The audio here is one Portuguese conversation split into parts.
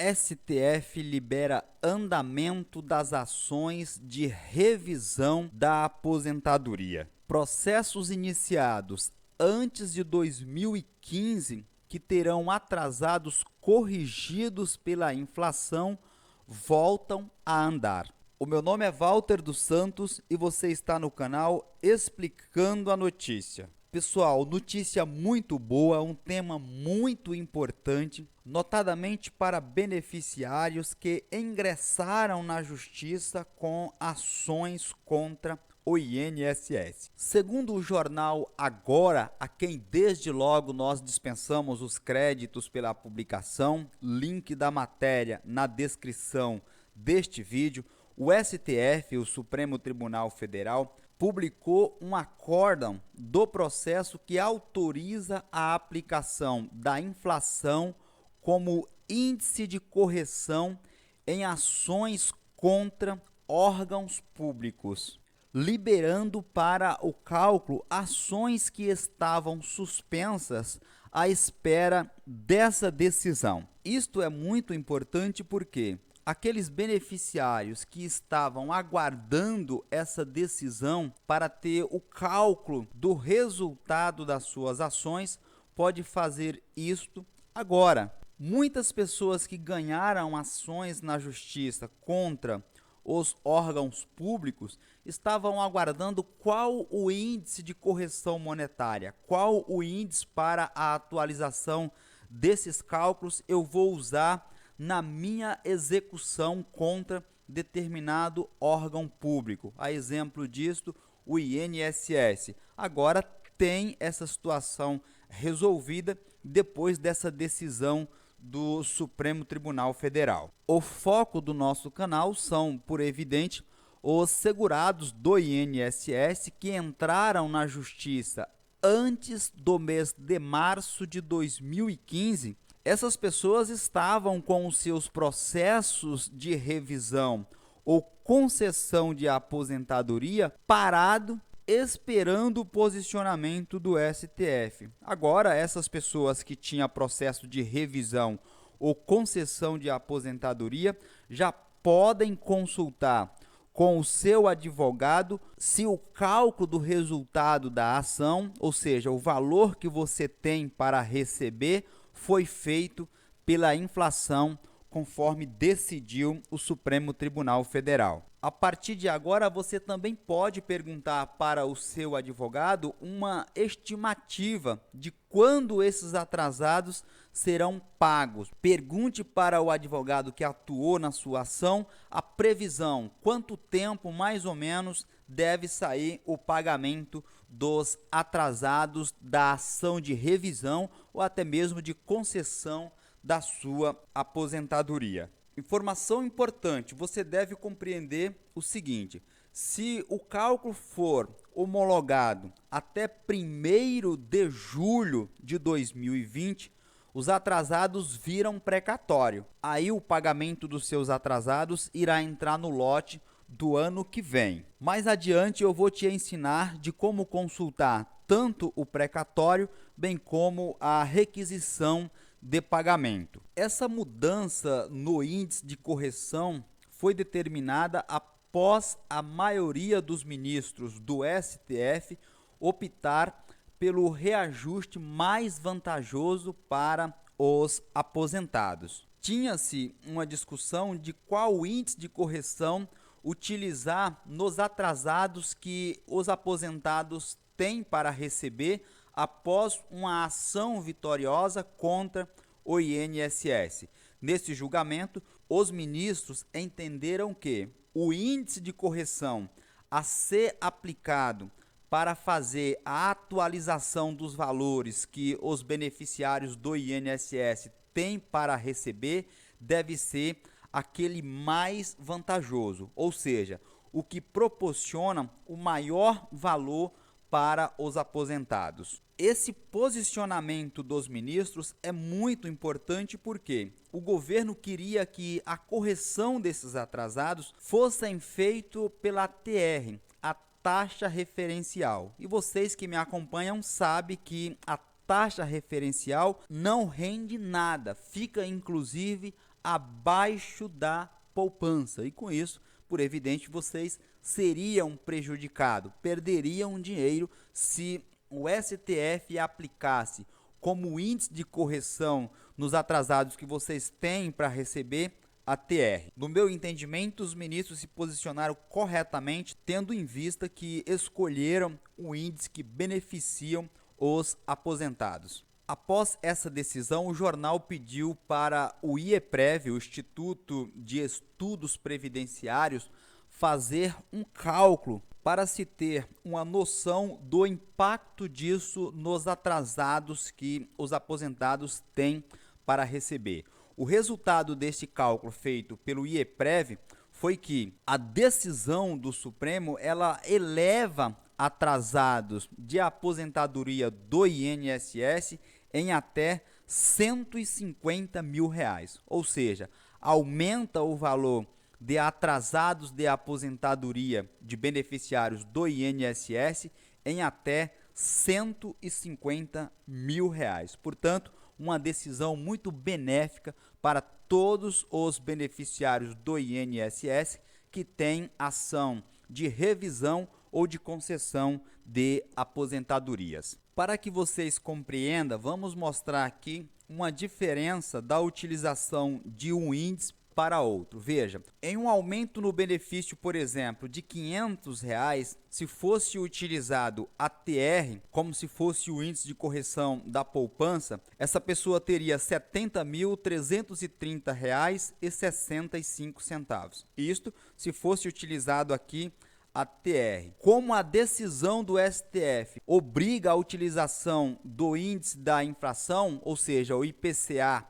STF libera andamento das ações de revisão da aposentadoria. Processos iniciados antes de 2015 que terão atrasados corrigidos pela inflação voltam a andar. O meu nome é Walter dos Santos e você está no canal Explicando a Notícia. Pessoal, notícia muito boa, um tema muito importante, notadamente para beneficiários que ingressaram na justiça com ações contra o INSS. Segundo o jornal Agora, a quem desde logo nós dispensamos os créditos pela publicação, link da matéria na descrição deste vídeo, o STF, o Supremo Tribunal Federal, publicou um acórdão do processo que autoriza a aplicação da inflação como índice de correção em ações contra órgãos públicos, liberando para o cálculo ações que estavam suspensas à espera dessa decisão. Isto é muito importante porque aqueles beneficiários que estavam aguardando essa decisão para ter o cálculo do resultado das suas ações, pode fazer isto agora. Muitas pessoas que ganharam ações na justiça contra os órgãos públicos estavam aguardando qual o índice de correção monetária, qual o índice para a atualização desses cálculos eu vou usar na minha execução contra determinado órgão público. A exemplo disto, o INSS. Agora tem essa situação resolvida depois dessa decisão do Supremo Tribunal Federal. O foco do nosso canal são, por evidente, os segurados do INSS que entraram na justiça antes do mês de março de 2015. Essas pessoas estavam com os seus processos de revisão ou concessão de aposentadoria parado, esperando o posicionamento do STF. Agora, essas pessoas que tinham processo de revisão ou concessão de aposentadoria já podem consultar com o seu advogado se o cálculo do resultado da ação, ou seja, o valor que você tem para receber, foi feito pela inflação, conforme decidiu o Supremo Tribunal Federal. A partir de agora, você também pode perguntar para o seu advogado uma estimativa de quando esses atrasados serão pagos. Pergunte para o advogado que atuou na sua ação a previsão, quanto tempo mais ou menos deve sair o pagamento dos atrasados da ação de revisão ou até mesmo de concessão da sua aposentadoria. Informação importante, você deve compreender o seguinte: se o cálculo for homologado até 1º de julho de 2020, os atrasados viram precatório. Aí o pagamento dos seus atrasados irá entrar no lote do ano que vem. Mais adiante eu vou te ensinar de como consultar tanto o precatório, bem como a requisição de pagamento. Essa mudança no índice de correção foi determinada após a maioria dos ministros do STF optar pelo reajuste mais vantajoso para os aposentados. Tinha-se uma discussão de qual índice de correção utilizar nos atrasados que os aposentados têm para receber após uma ação vitoriosa contra o INSS. Nesse julgamento, os ministros entenderam que o índice de correção a ser aplicado para fazer a atualização dos valores que os beneficiários do INSS têm para receber deve ser aquele mais vantajoso, ou seja, o que proporciona o maior valor para os aposentados. Esse posicionamento dos ministros é muito importante porque o governo queria que a correção desses atrasados fosse feita pela TR, a taxa referencial. E vocês que me acompanham sabem que a taxa referencial não rende nada, fica inclusive abaixo da poupança. E com isso, por evidente, vocês seriam prejudicados, perderiam dinheiro se o STF aplicasse como índice de correção nos atrasados que vocês têm para receber a TR. No meu entendimento, os ministros se posicionaram corretamente, tendo em vista que escolheram o índice que beneficiam os aposentados. Após essa decisão, o jornal pediu para o IEPREV, o Instituto de Estudos Previdenciários, fazer um cálculo para se ter uma noção do impacto disso nos atrasados que os aposentados têm para receber. O resultado deste cálculo feito pelo IEPREV foi que a decisão do Supremo ela eleva atrasados de aposentadoria do INSS em até 150 mil reais, ou seja, aumenta o valor de atrasados de aposentadoria de beneficiários do INSS em até 150 mil reais. Portanto, uma decisão muito benéfica para todos os beneficiários do INSS que têm ação de revisão ou de concessão de aposentadorias. Para que vocês compreendam, vamos mostrar aqui uma diferença da utilização de um índice para outro. Veja, em um aumento no benefício, por exemplo, de R$500, se fosse utilizado a TR, como se fosse o índice de correção da poupança, essa pessoa teria R$ 70.330,65. Isto se fosse utilizado aqui a TR. Como a decisão do STF obriga a utilização do índice da inflação, ou seja, o IPCA,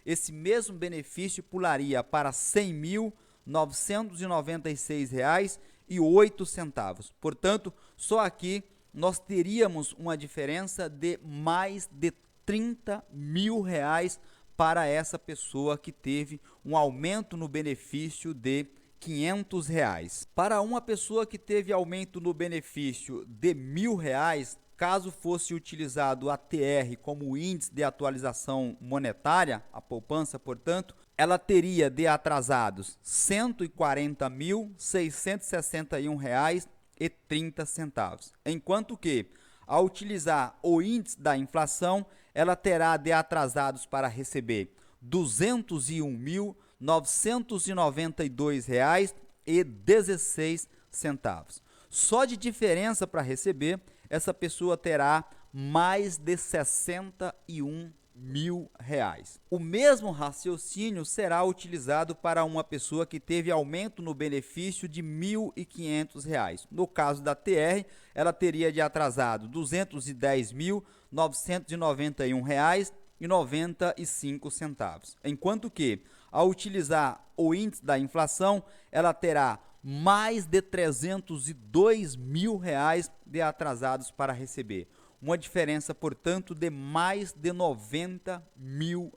esse mesmo benefício pularia para R$ 100.996,08. Portanto, só aqui nós teríamos uma diferença de mais de R$30 mil para essa pessoa que teve um aumento no benefício de R$500. Para uma pessoa que teve aumento no benefício de R$1.000, caso fosse utilizado a TR como índice de atualização monetária, a poupança, portanto, ela teria de atrasados R$ 140.661,30, enquanto que, ao utilizar o índice da inflação, ela terá de atrasados para receber R$ 201.992,16. Só de diferença para receber, essa pessoa terá mais de R$61 mil. O mesmo raciocínio será utilizado para uma pessoa que teve aumento no benefício de R$ 1.500. No caso da TR, ela teria de atrasado R$ 210.991,95, enquanto que, ao utilizar o índice da inflação, ela terá mais de R$302 mil de atrasados para receber. Uma diferença, portanto, de mais de R$90 mil.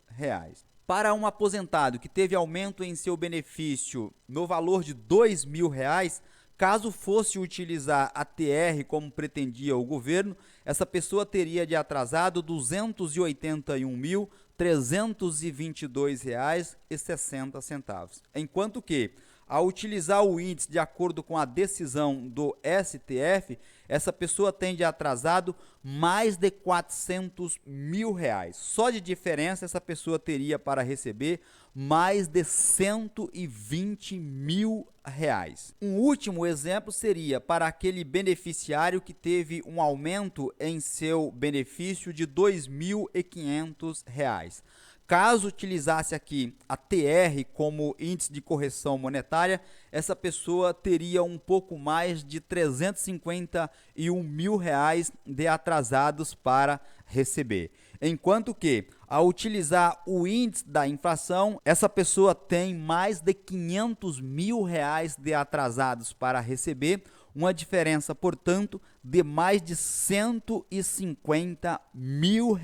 Para um aposentado que teve aumento em seu benefício no valor de R$2 mil, caso fosse utilizar a TR como pretendia o governo, essa pessoa teria de atrasado R$ 281.322,60, enquanto que, ao utilizar o índice de acordo com a decisão do STF, essa pessoa tem de atrasado mais de R$400 mil. Só de diferença, essa pessoa teria para receber mais de R$120 mil. Um último exemplo seria para aquele beneficiário que teve um aumento em seu benefício de R$ 2.500. Caso utilizasse aqui a TR como índice de correção monetária, essa pessoa teria um pouco mais de R$351 mil de atrasados para receber. Enquanto que, ao utilizar o índice da inflação, essa pessoa tem mais de R$500 mil de atrasados para receber, uma diferença, portanto, de mais de R$150 mil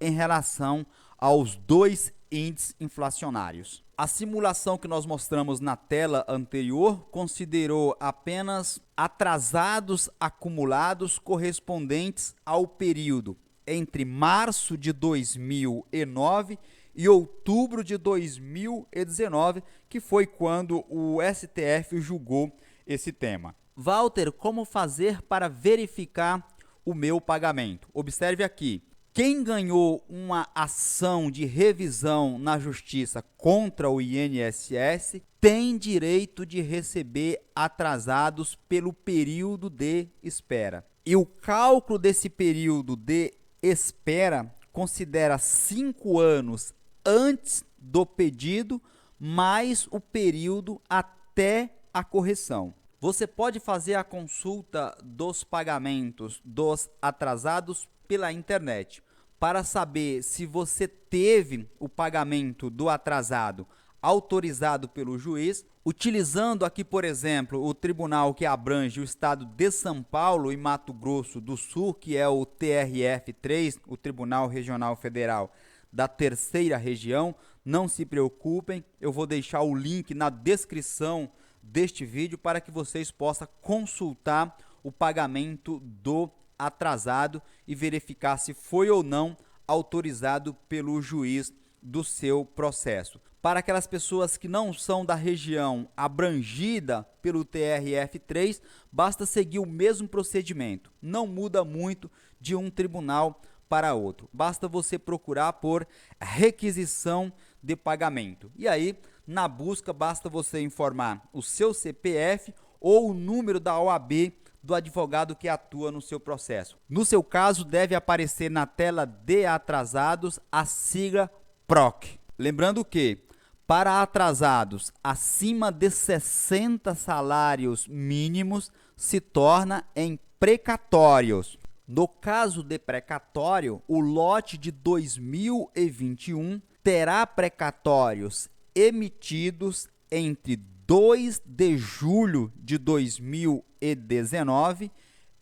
em relação aos dois índices inflacionários. A simulação que nós mostramos na tela anterior considerou apenas atrasados acumulados correspondentes ao período entre março de 2009 e outubro de 2019, que foi quando o STF julgou esse tema. Walter, como fazer para verificar o meu pagamento? Observe aqui. Quem ganhou uma ação de revisão na justiça contra o INSS tem direito de receber atrasados pelo período de espera. E o cálculo desse período de espera considera 5 anos antes do pedido, mais o período até a correção. Você pode fazer a consulta dos pagamentos dos atrasados pela internet para saber se você teve o pagamento do atrasado autorizado pelo juiz, utilizando aqui, por exemplo, o tribunal que abrange o estado de São Paulo e Mato Grosso do Sul, que é o TRF3, o Tribunal Regional Federal da Terceira Região. Não se preocupem, eu vou deixar o link na descrição deste vídeo para que vocês possam consultar o pagamento do atrasado e verificar se foi ou não autorizado pelo juiz do seu processo. Para aquelas pessoas que não são da região abrangida pelo TRF3, basta seguir o mesmo procedimento. Não muda muito de um tribunal para outro. Basta você procurar por requisição de pagamento. E aí, na busca, basta você informar o seu CPF ou o número da OAB do advogado que atua no seu processo. No seu caso, deve aparecer na tela de atrasados a sigla PROC. Lembrando que, para atrasados acima de 60 salários mínimos, se torna em precatórios. No caso de precatório, o lote de 2021 terá precatórios emitidos entre 2 de julho de 2019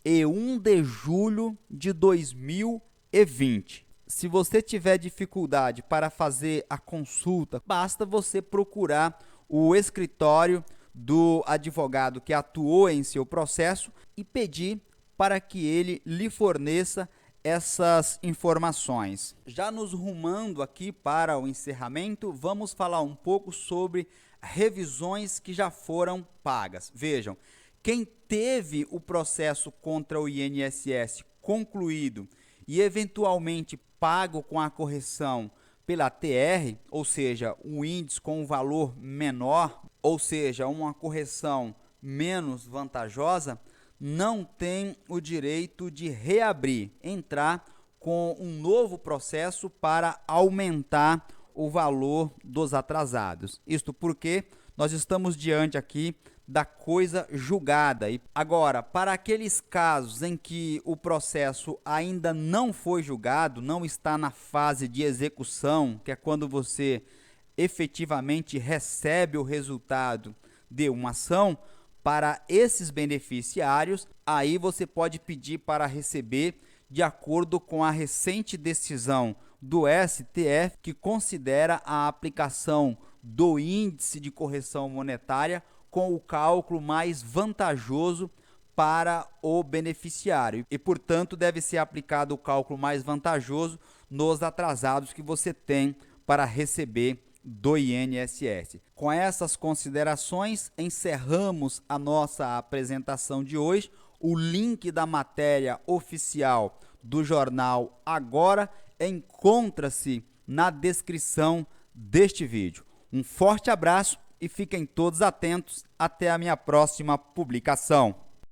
e 1 de julho de 2020. Se você tiver dificuldade para fazer a consulta, basta você procurar o escritório do advogado que atuou em seu processo e pedir para que ele lhe forneça essas informações. Já nos rumando aqui para o encerramento, vamos falar um pouco sobre revisões que já foram pagas. Vejam, quem teve o processo contra o INSS concluído e eventualmente pago com a correção pela TR, ou seja, um índice com um valor menor, ou seja, uma correção menos vantajosa, não tem o direito de reabrir, entrar com um novo processo para aumentar o valor dos atrasados. Isto porque nós estamos diante aqui da coisa julgada. E agora, para aqueles casos em que o processo ainda não foi julgado, não está na fase de execução, que é quando você efetivamente recebe o resultado de uma ação, para esses beneficiários, aí você pode pedir para receber de acordo com a recente decisão do STF, que considera a aplicação do índice de correção monetária com o cálculo mais vantajoso para o beneficiário. E, portanto, deve ser aplicado o cálculo mais vantajoso nos atrasados que você tem para receber do INSS. Com essas considerações, encerramos a nossa apresentação de hoje. O link da matéria oficial do jornal Agora encontra-se na descrição deste vídeo. Um forte abraço e fiquem todos atentos até a minha próxima publicação.